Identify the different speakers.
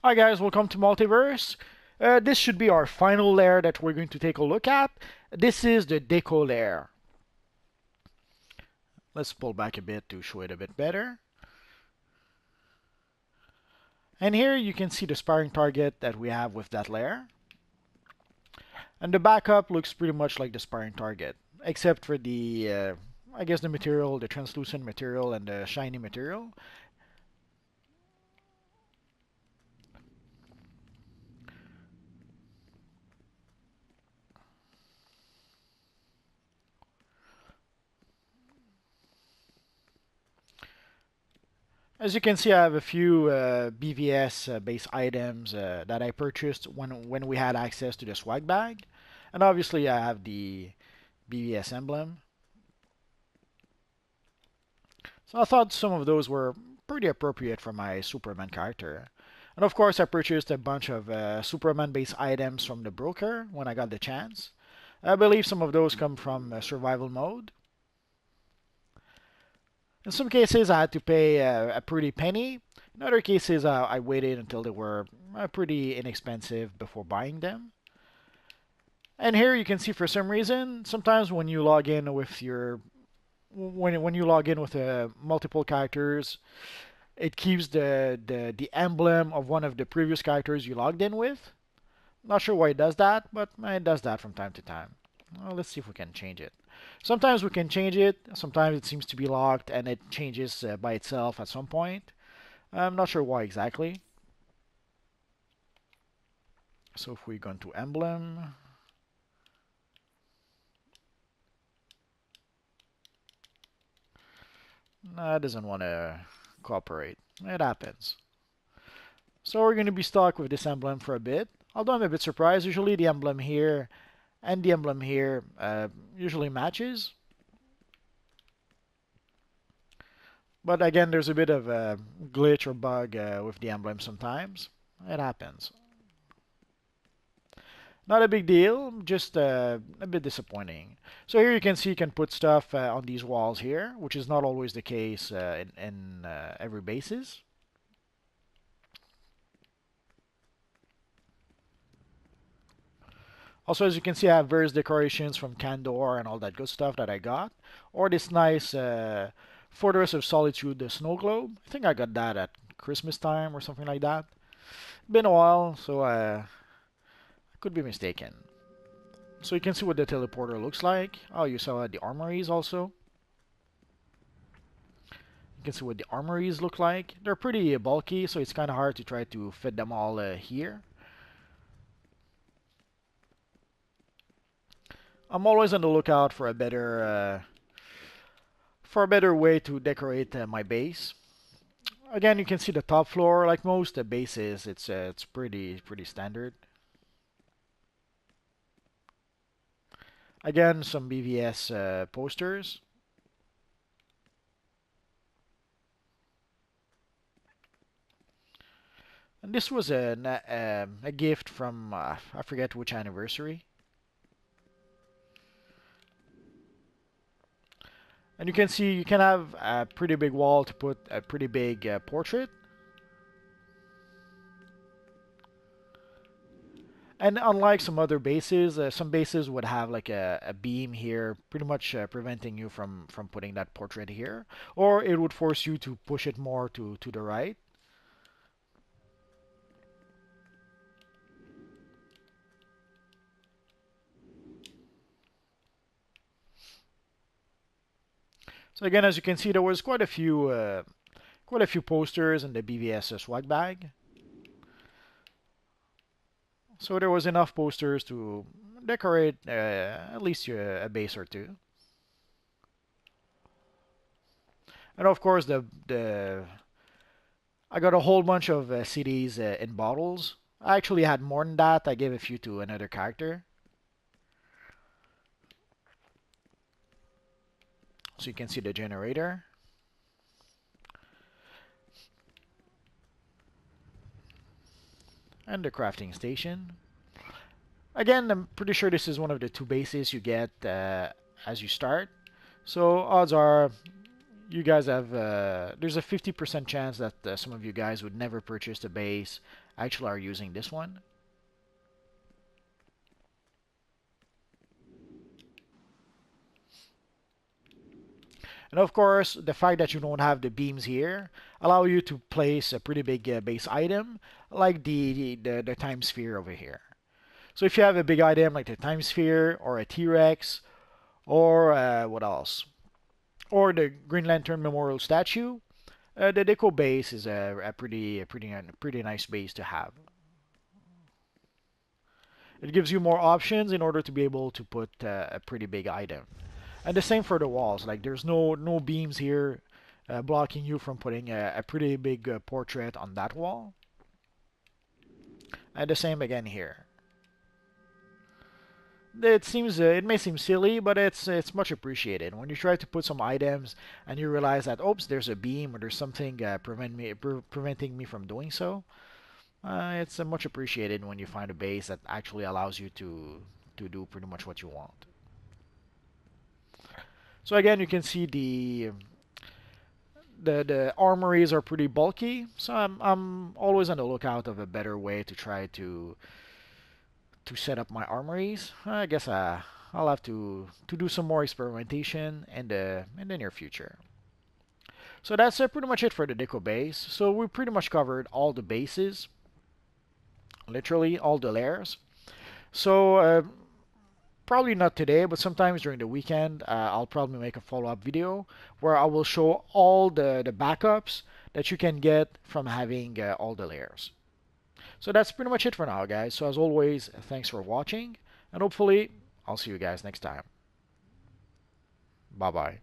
Speaker 1: Hi guys, welcome to Multiverse. This should be our final layer that we're going to take a look at. This is the Deco layer. Let's pull back a bit to show it a bit better. And here you can see the sparring target that we have with that layer. And the backup looks pretty much like the sparring target, except for the, I guess the material, the translucent material and the shiny material. As you can see, I have a few BVS based items that I purchased when we had access to the swag bag. And obviously I have the BVS emblem. So I thought some of those were pretty appropriate for my Superman character. And of course I purchased a bunch of Superman based items from the broker when I got the chance. I believe some of those come from survival mode. In some cases, I had to pay a pretty penny. In other cases, I waited until they were pretty inexpensive before buying them. And here you can see for some reason, sometimes when you log in with your when you log in with multiple characters, it keeps the emblem of one of the previous characters you logged in with. Not sure why it does that, but it does that from time to time. Well, let's see if we can change it. Sometimes we can change it. Sometimes it seems to be locked and it changes by itself at some point. I'm not sure why exactly. So if we go into emblem, no, it doesn't want to cooperate. It happens. So we're going to be stuck with this emblem for a bit. Although I'm a bit surprised, usually the emblem here and the emblem here usually matches. But again, there's a bit of a glitch or bug with the emblem sometimes. It happens. Not a big deal, just a bit disappointing. So here you can see you can put stuff on these walls here, which is not always the case in every basis. Also, as you can see, I have various decorations from Candor and all that good stuff that I got. Or this nice Fortress of Solitude the snow globe. I think I got that at Christmas time or something like that. Been a while, so I could be mistaken. So you can see what the teleporter looks like. Oh, you saw the armories also. You can see what the armories look like. They're pretty bulky, so it's kind of hard to try to fit them all here. I'm always on the lookout for a better way to decorate my base. Again, you can see the top floor. Like most bases, it's pretty standard. Again, some BVS posters. And this was a gift from I forget which anniversary. And you can see you can have a pretty big wall to put a pretty big portrait. And unlike some bases would have like a beam here, pretty much preventing you from putting that portrait here, or it would force you to push it more to the right. So again, as you can see, there was quite a few posters in the BVS swag bag. So there was enough posters to decorate at least a base or two. And of course, the I got a whole bunch of CDs in bottles. I actually had more than that. I gave a few to another character. So you can see the generator. And the crafting station. Again, I'm pretty sure this is one of the two bases you get as you start. So odds are you guys have there's a 50% chance that some of you guys would never purchase the base actually are using this one. And of course, the fact that you don't have the beams here allow you to place a pretty big base item like the time sphere over here. So if you have a big item like the time sphere or a T-Rex or what else? Or the Green Lantern Memorial statue, the Deco base is a pretty nice base to have. It gives you more options in order to be able to put a pretty big item. And the same for the walls. Like there's no beams here blocking you from putting a pretty big portrait on that wall. And the same again here. It may seem silly, but it's much appreciated. When you try to put some items and you realize that oops, there's a beam or there's something preventing me from doing so. It's much appreciated when you find a base that actually allows you to do pretty much what you want. So again, you can see the armories are pretty bulky. So I'm always on the lookout of a better way to try to set up my armories. I guess I'll have to do some more experimentation in the near future. So that's pretty much it for the Deco base. So we pretty much covered all the bases, literally all the layers. So probably not today, but sometimes during the weekend, I'll probably make a follow-up video where I will show all the backups that you can get from having all the layers. So that's pretty much it for now, guys. So as always, thanks for watching, and hopefully I'll see you guys next time. Bye-bye.